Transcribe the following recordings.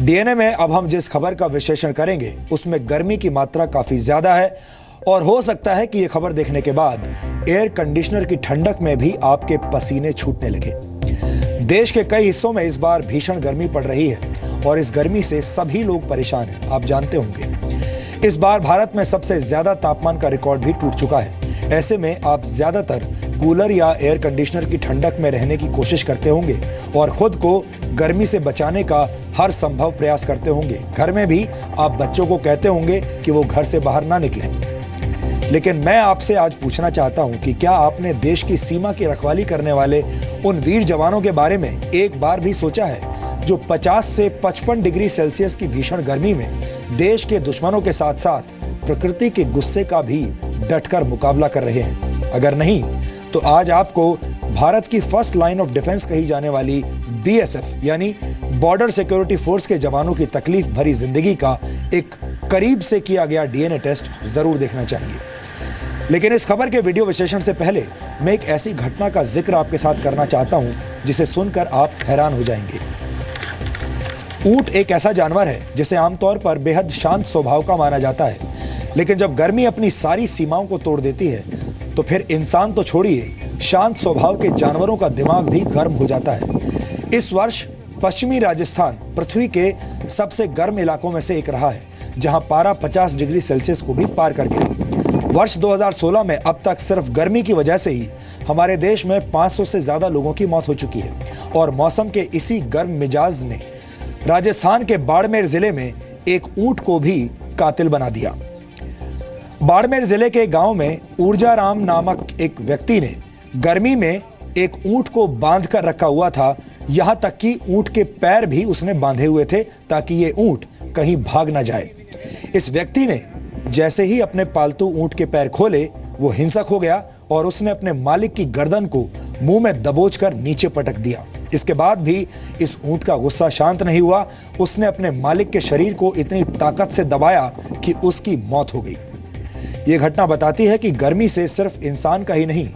DNA में अब हम जिस खबर का विश्लेषण करेंगे उसमें गर्मी की मात्रा काफी ज्यादा है और हो सकता है कि यह खबर देखने के बाद एयर कंडीशनर की ठंडक में भी आपके पसीने छूटने लगे। देश के कई हिस्सों में इस बार भीषण गर्मी पड़ रही है और इस गर्मी से सभी लोग परेशान हैं, आप जानते होंगे। इस बार भारत में सबसे ज्यादा तापमान का रिकॉर्ड भी टूट चुका है। ऐसे में आप ज्यादातर कूलर या एयर कंडीशनर की ठंडक में रहने की कोशिश करते होंगे और खुद को गर्मी से बचाने का हर संभव प्रयास करते होंगे। घर में भी आप बच्चों को कहते होंगे कि वो घर से बाहर ना निकलें। लेकिन मैं आपसे आज पूछना चाहता हूं कि क्या आपने देश की सीमा की रखवाली करने वाले उन वीर जवानों के बारे में एक बार भी सोचा है जो 50 से 55 डिग्री सेल्सियस की भीषण गर्मी में देश के दुश्मनों के साथ साथ प्रकृति के गुस्से का भी डटकर मुकाबला कर रहे हैं? अगर नहीं तो आज आपको भारत की फर्स्ट लाइन ऑफ डिफेंस कही जाने वाली बीएसएफ यानी बॉर्डर सिक्योरिटी फोर्स के जवानों की तकलीफ भरी जिंदगी का एक करीब से किया गया डीएनए टेस्ट जरूर देखना चाहिए। लेकिन इस खबर के वीडियो विश्लेषण से पहले मैं एक ऐसी घटना का जिक्र आपके साथ करना चाहता हूं जिसे सुनकर आप हैरान हो जाएंगे। ऊंट एक ऐसा जानवर है जिसे आमतौर पर बेहद शांत स्वभाव का माना जाता है, लेकिन जब गर्मी अपनी सारी सीमाओं को तोड़ देती है तो फिर इंसान तो छोड़िए, शांत स्वभाव के जानवरों का दिमाग भी गर्म हो जाता है। इस वर्ष पश्चिमी राजस्थान पृथ्वी के सबसे गर्म इलाकों में से एक रहा है, जहां पारा 50 डिग्री सेल्सियस को भी पार कर गया। वर्ष 2016 में अब तक सिर्फ गर्मी की वजह से ही हमारे देश में 500 से ज्यादा लोगों की मौत हो चुकी है और मौसम के इसी गर्म मिजाज ने राजस्थान के बाड़मेर जिले में एक ऊंट को भी कातिल बना दिया। बाड़मेर जिले के गांव में ऊर्जाराम नामक एक व्यक्ति ने गर्मी में एक ऊंट को बांध कर रखा हुआ था, यहां तक कि ऊंट के पैर भी उसने बांधे हुए थे ताकि ये ऊंट कहीं भाग ना जाए। इस व्यक्ति ने जैसे ही अपने पालतू ऊंट के पैर खोले वो हिंसक हो गया और उसने अपने मालिक की गर्दन को मुंह में दबोचकर नीचे पटक दिया। इसके बाद भी इस ऊंट का गुस्सा शांत नहीं हुआ। उसने अपने मालिक के शरीर को इतनी ताकत से दबाया कि उसकी मौत हो गई। यह घटना बताती है कि गर्मी से सिर्फ इंसान का ही नहीं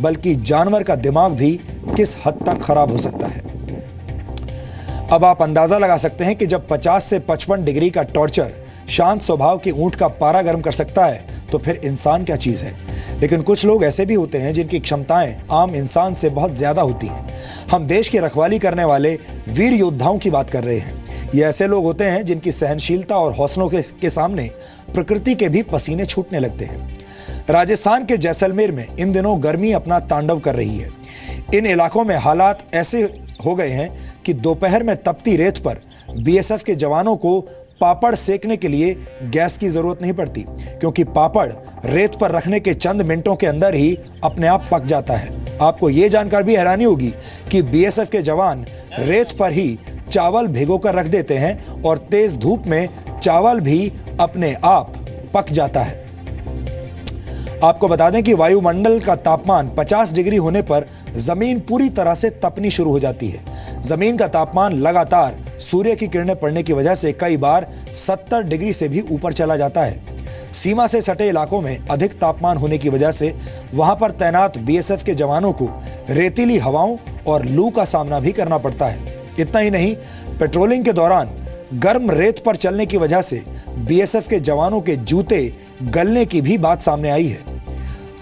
बल्कि जानवर का दिमाग भी किस हद तक खराब हो सकता है। अब आप अंदाजा लगा सकते हैं कि जब 50 से 55 डिग्री का टॉर्चर शांत स्वभाव के ऊंट का पारा गर्म कर सकता है तो फिर इंसान क्या चीज है। लेकिन कुछ लोग ऐसे भी होते हैं जिनकी क्षमताएं आम इंसान से बहुत ज्यादा होती हैं। हम देश की रखवाली करने वाले वीर योद्धाओं की बात कर रहे हैं। ये ऐसे लोग होते हैं जिनकी सहनशीलता और हौसलों के सामने प्रकृति के भी पसीने छूटने लगते हैं। राजस्थान के जैसलमेर में इन दिनों गर्मी अपना तांडव कर रही है। इन इलाकों में हालात ऐसे हो गए हैं कि दोपहर में तपती रेत पर बीएसएफ के जवानों को पापड़ सेकने के लिए गैस की जरूरत नहीं पड़ती, क्योंकि पापड़ रेत पर रखने के चंद मिनटों के अंदर ही अपने आप पक जाता है। आपको यह जानकर भी हैरानी होगी कि बीएसएफ के जवान रेत पर ही चावल भिगोकर रख देते हैं और तेज धूप में चावल भी अपने आप पक जाता है। आपको बता दें कि वायुमंडल का तापमान 50 डिग्री होने पर जमीन पूरी तरह से तपनी शुरू हो जाती है। जमीन का तापमान लगातार सूर्य की किरणें पड़ने की वजह से कई बार 70 डिग्री से भी ऊपर चला जाता है। सीमा से सटे इलाकों में अधिक तापमान होने की वजह से वहां पर तैनात बीएसएफ के जवानों को रेतीली हवाओं और लू का सामना भी करना पड़ता है। इतना ही नहीं, पेट्रोलिंग के दौरान गर्म रेत पर चलने की वजह से बीएसएफ के जवानों के जूते गलने की भी बात सामने आई है।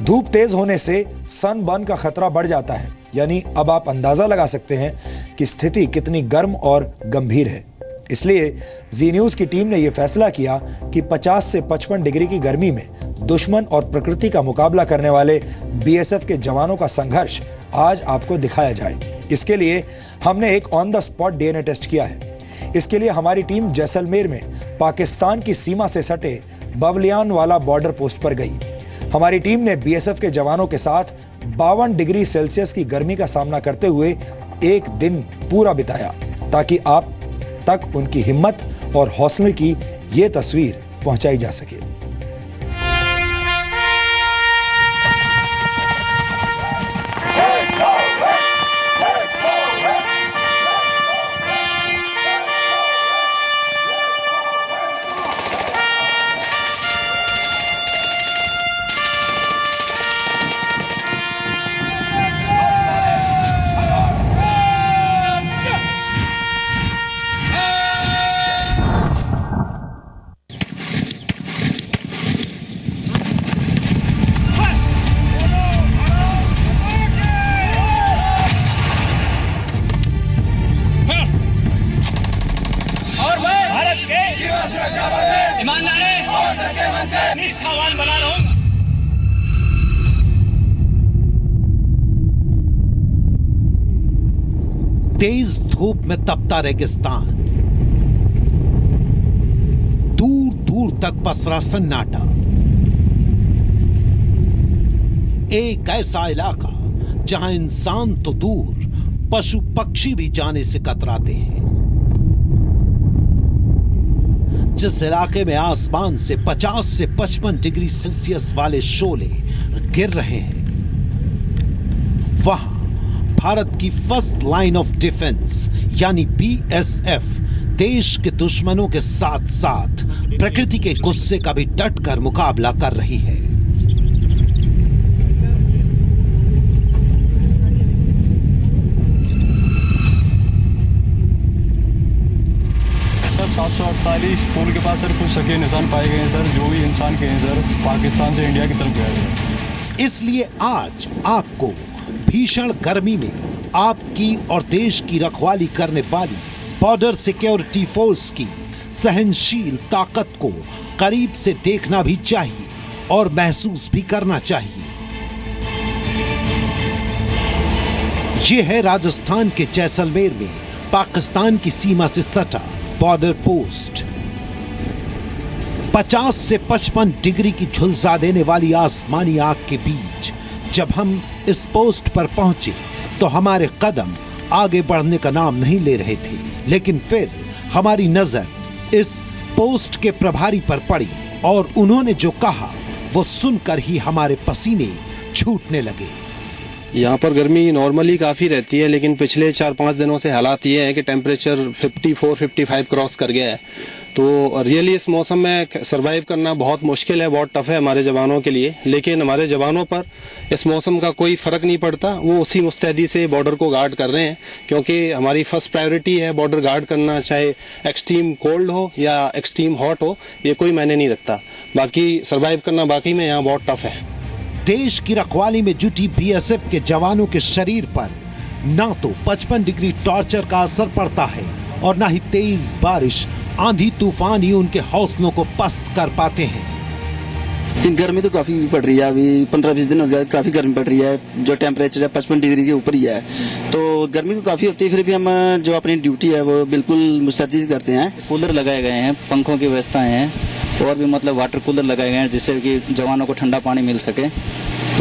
धूप तेज होने से सनबर्न का खतरा बढ़ जाता है। यानी अब आप अंदाजा लगा सकते हैं कि स्थिति कितनी गर्म और गंभीर है। इसलिए जी न्यूज की टीम ने यह फैसला किया कि 50 से 55 डिग्री की गर्मी में दुश्मन और प्रकृति का मुकाबला करने वाले बीएसएफ के जवानों का संघर्ष आज आपको दिखाया जाए। इसके लिए हमने एक on the spot DNA test किया है। इसके लिए हमारी टीम जैसलमेर में पाकिस्तान की सीमा से सटे बवलियान वाला बॉर्डर पोस्ट पर गई। हमारी टीम ने बीएसएफ के जवानों के साथ 52 डिग्री सेल्सियस की गर्मी का सामना करते हुए एक दिन पूरा बिताया ताकि आप तक उनकी हिम्मत और हौसले की ये तस्वीर पहुंचाई जा सके। निष्ठावान बना रहूंगा। तेज धूप में तपता रेगिस्तान, दूर दूर तक पसरा सन्नाटा, एक ऐसा इलाका जहां इंसान तो दूर पशु पक्षी भी जाने से कतराते हैं, जिस इलाके में आसमान से 50 से 55 डिग्री सेल्सियस वाले शोले गिर रहे हैं, वहां भारत की फर्स्ट लाइन ऑफ डिफेंस यानी बीएसएफ देश के दुश्मनों के साथ साथ प्रकृति के गुस्से का भी डटकर मुकाबला कर रही है। 748 पुल के पास सर कुछ शकील निशान पाए गए हैं सर, जो भी इंसान के हैं सर, पाकिस्तान से इंडिया की तरफ गए हैं। इसलिए आज आपको भीषण गर्मी में आपकी और देश की रखवाली करने वाली बॉर्डर सिक्योरिटी फोर्स की सहनशील ताकत को करीब से देखना भी चाहिए और महसूस भी करना चाहिए। ये है राजस्थान के जैसलमेर में पाकिस्तान की सीमा से सटा बॉर्डर पोस्ट। 50 से 55 डिग्री की झुलसा देने वाली आसमानी आग के बीच जब हम इस पोस्ट पर पहुंचे तो हमारे कदम आगे बढ़ने का नाम नहीं ले रहे थे, लेकिन फिर हमारी नजर इस पोस्ट के प्रभारी पर पड़ी और उन्होंने जो कहा वो सुनकर ही हमारे पसीने छूटने लगे। यहाँ पर गर्मी नॉर्मली काफ़ी रहती है, लेकिन पिछले 4-5 दिनों से हालात ये हैं कि टेम्परेचर 54-55 क्रॉस कर गया है। तो रियली इस मौसम में सरवाइव करना बहुत मुश्किल है, बहुत टफ है हमारे जवानों के लिए। लेकिन हमारे जवानों पर इस मौसम का कोई फ़र्क नहीं पड़ता, वो उसी मुस्तैदी से बॉर्डर को गार्ड कर रहे हैं, क्योंकि हमारी फर्स्ट प्रायोरिटी है बॉर्डर गार्ड करना, चाहे एक्सट्रीम कोल्ड हो या एक्सट्रीम हॉट हो, ये कोई मायने नहीं रखता। बाकी सरवाइव करना बाकी में यहाँ बहुत टफ है। देश की रखवाली में जुटी बीएसएफ के जवानों के शरीर पर ना तो 55 डिग्री टॉर्चर का असर पड़ता है और ना ही तेज बारिश, आंधी तूफान ही उनके हौसलों को पस्त कर पाते हैं। गर्मी तो काफी पड़ रही है, अभी 15-20 दिन हो गया, काफी गर्मी पड़ रही है। जो टेम्परेचर है 55 डिग्री के ऊपर ही है, तो गर्मी तो काफी होती है। फिर भी हम जो अपनी ड्यूटी है वो बिल्कुल मुस्तैदी से करते हैं। कूलर लगाए गए हैं, पंखों की व्यवस्था है और भी मतलब वाटर कूलर लगाए गए हैं जिससे कि जवानों को ठंडा पानी मिल सके।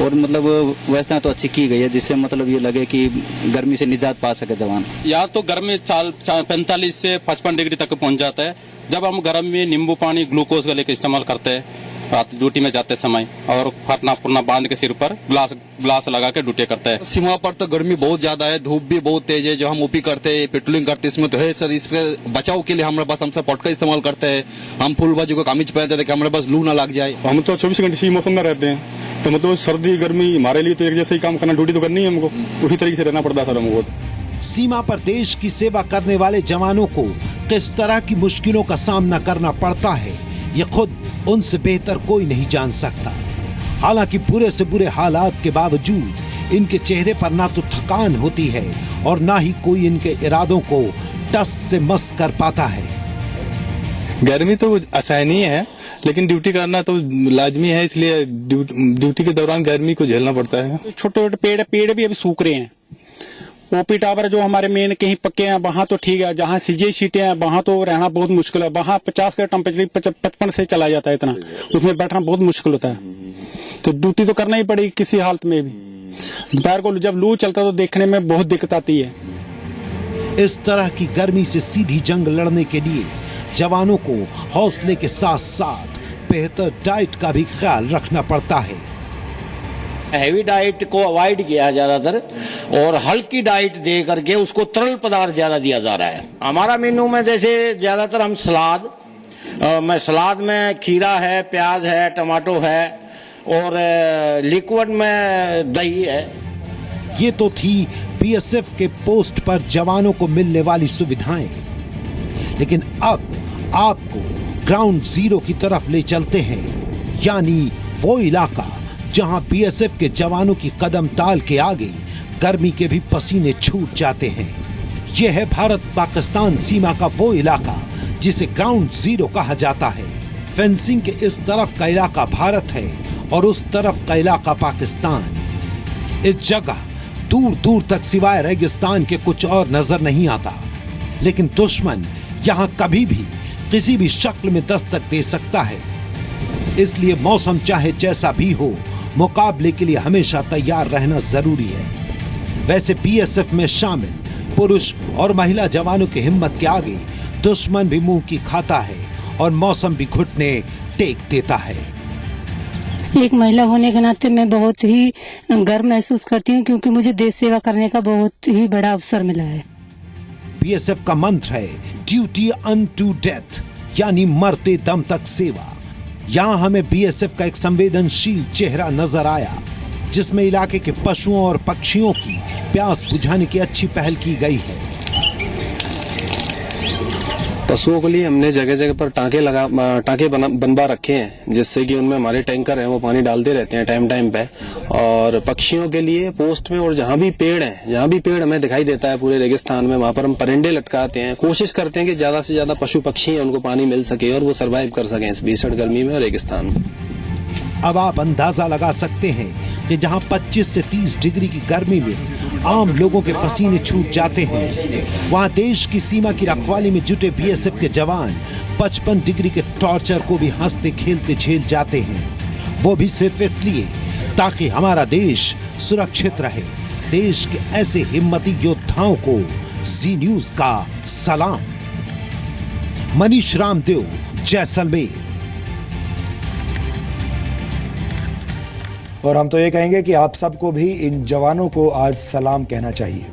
और मतलब व्यवस्था तो अच्छी की गई है जिससे मतलब ये लगे कि गर्मी से निजात पा सके जवान। यहाँ तो गर्मी 45 से 55 डिग्री तक पहुँच जाता है। जब हम गर्मी में नींबू पानी ग्लूकोज का लेकर इस्तेमाल करते हैं रात ड्यूटी में जाते समय, और फटना पुरना बांध के सिर पर ग्लास लगा के ड्यूटी करते हैं। सीमा पर तो गर्मी बहुत ज्यादा है, धूप भी बहुत तेज है। जो हम ओपी करते हैं, पेट्रोलिंग करते हैं, इसमें तो है सर, इसके बचाव के लिए हमारे पास हम सब पॉट का इस्तेमाल करते हैं। हम फुल बाजू को कमीज पहनते थे कि हमारे पास लू ना लग जाए। हम तो 24 घंटे इसी मौसम में रहते हैं, तो मतलब सर्दी गर्मी हमारे लिए तो एक जैसे ही काम करना, ड्यूटी तो करनी है हमको, उसी तरीके से रहना पड़ता है सर हमको। सीमा पर देश की सेवा करने वाले जवानों को किस तरह की मुश्किलों का सामना करना पड़ता है ये खुद उनसे बेहतर कोई नहीं जान सकता। हालांकि बुरे से बुरे हालात के बावजूद इनके चेहरे पर ना तो थकान होती है और ना ही कोई इनके इरादों को टस से मस कर पाता है। गर्मी तो आसानी है, लेकिन ड्यूटी करना तो लाजमी है, इसलिए ड्यूटी के दौरान गर्मी को झेलना पड़ता है। छोटे छोटे पेड़ भी अभी सूख रहे हैं। ओपी टावर जो हमारे मेन कहीं पक्के हैं वहां तो ठीक है, जहां सीजे सीटें हैं वहां तो रहना बहुत मुश्किल है। वहां 50 का टेम्परेचर 55 से चला जाता है, इतना उसमें बैठना बहुत मुश्किल होता है। तो ड्यूटी तो करना ही पड़ेगी किसी हालत में भी। दोपहर को जब लू चलता तो देखने में बहुत दिक्कत आती है। इस तरह की गर्मी से सीधी जंग लड़ने के लिए जवानों को हौसले के साथ साथ बेहतर डाइट का भी ख्याल रखना पड़ता है। हैवी डाइट को अवॉइड किया ज्यादातर और हल्की डाइट दे करके उसको तरल पदार्थ ज्यादा दिया जा रहा है। हमारा मेन्यू में जैसे ज्यादातर हम सलाद में खीरा है, प्याज है, टमाटो है और लिक्विड में दही है। ये तो थी बीएसएफ के पोस्ट पर जवानों को मिलने वाली सुविधाएं, लेकिन अब आपको ग्राउंड जीरो की तरफ ले चलते हैं, यानी वो इलाका जहां बीएसएफ के जवानों की कदम ताल के आगे गर्मी के भी पसीने छूट जाते हैं। यह है भारत पाकिस्तान सीमा का वो इलाका जिसे ग्राउंड जीरो कहा जाता है। फेंसिंग के इस तरफ का इलाका भारत है और उस तरफ का इलाका पाकिस्तान। इस जगह दूर दूर तक सिवाय रेगिस्तान के कुछ और नजर नहीं आता, लेकिन दुश्मन यहाँ कभी भी किसी भी शक्ल में दस्तक दे सकता है। इसलिए मौसम चाहे जैसा भी हो, मुकाबले के लिए हमेशा तैयार रहना जरूरी है। वैसे बीएसएफ में शामिल पुरुष और महिला जवानों की हिम्मत के आगे दुश्मन भी मुंह की खाता है और मौसम भी घुटने टेक देता है। एक महिला होने के नाते मैं बहुत ही गर्व महसूस करती हूँ, क्योंकि मुझे देश सेवा करने का बहुत ही बड़ा अवसर मिला है। बीएसएफ का मंत्र है ड्यूटी अनटू डेथ, यानी मरते दम तक सेवा। यहाँ हमें बीएसएफ का एक संवेदनशील चेहरा नजर आया, जिसमें इलाके के पशुओं और पक्षियों की प्यास बुझाने की अच्छी पहल की गई है। पशुओं के लिए हमने जगह जगह पर टांके बनवा रखे हैं, जिससे कि उनमें हमारे टैंकर हैं वो पानी डालते रहते हैं टाइम टाइम पे। और पक्षियों के लिए पोस्ट में और जहाँ भी पेड़ हैं, जहाँ भी पेड़ हमें दिखाई देता है पूरे रेगिस्तान में, वहाँ पर हम परिंदे लटकाते हैं। कोशिश करते हैं कि ज्यादा से ज्यादा पशु पक्षी हैं उनको पानी मिल सके और वो सर्वाइव कर सकें इस भीषण गर्मी में रेगिस्तान में। अब आप अंदाजा लगा सकते हैं कि जहां 25 से 30 डिग्री की गर्मी में आम लोगों के पसीने छूट जाते हैं, वहां देश की सीमा की रखवाली में जुटे बीएसएफ के जवान 55 डिग्री के टॉर्चर को भी हंसते खेलते झेल जाते हैं। वो भी सिर्फ इसलिए ताकि हमारा देश सुरक्षित रहे। देश के ऐसे हिम्मती योद्धाओं को जी न्यूज का सलाम। मनीष रामदेव, जैसलमेर। और हम तो ये कहेंगे कि आप सबको भी इन जवानों को आज सलाम कहना चाहिए।